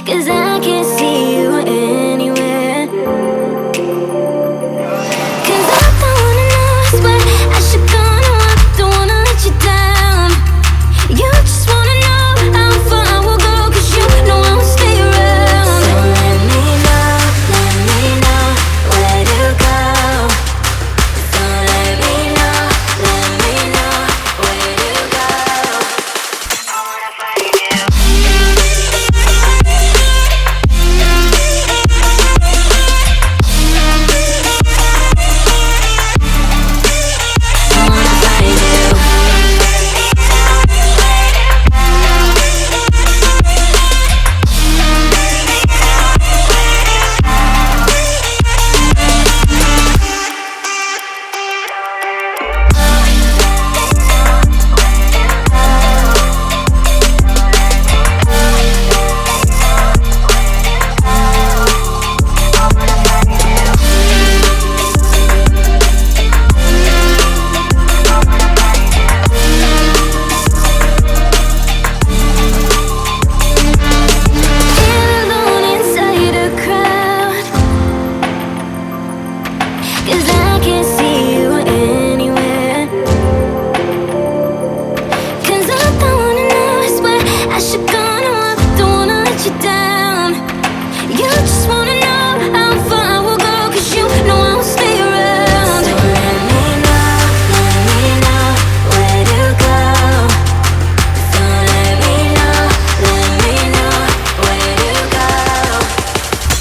'cause I can't see you anywhere. 'Cause I don't wanna know, I swear I should go, no, I don't wanna let you down. You just wanna know how far I will go, 'cause you know I will stay around. So let me know where to go. So let me know where to go.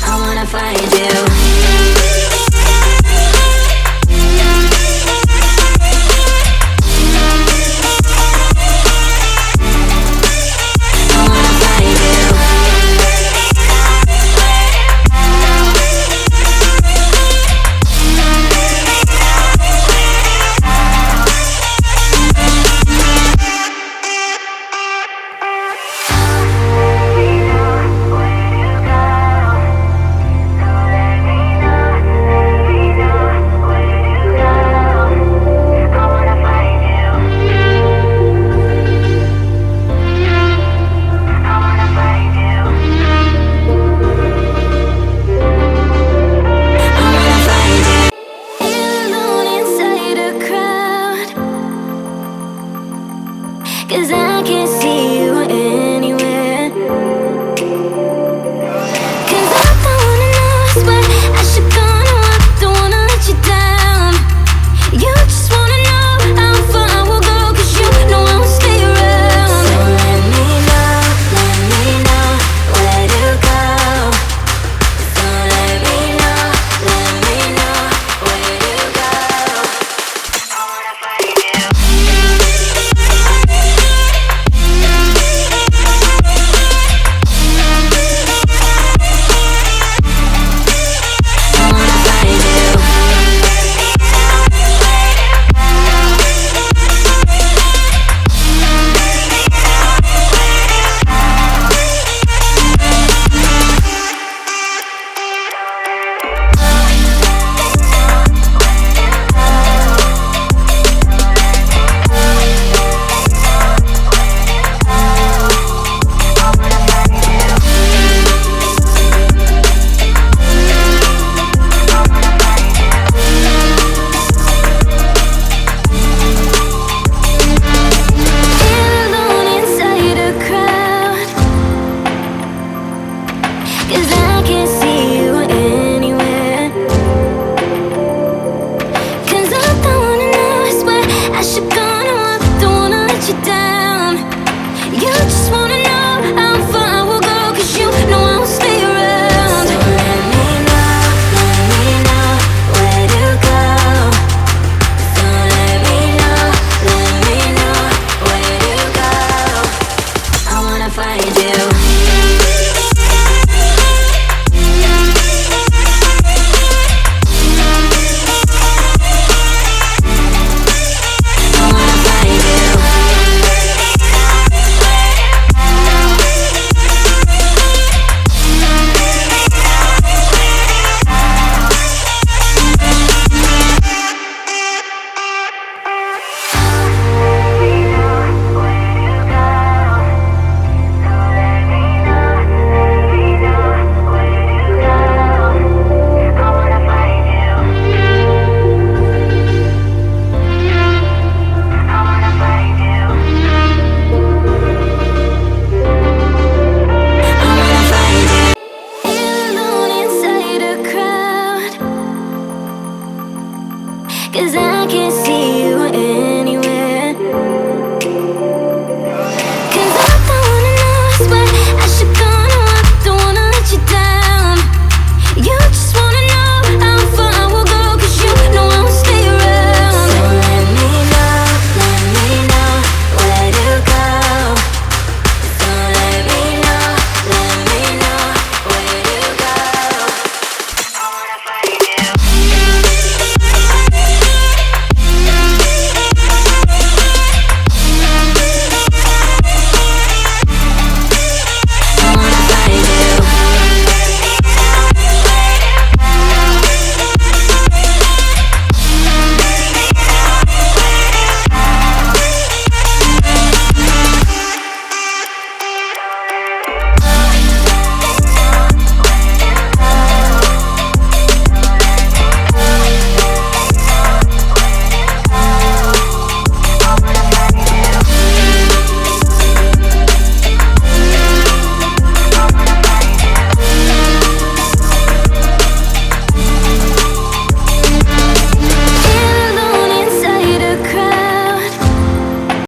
I wanna find you. I should go, no, I don't wanna let you down. You just wanna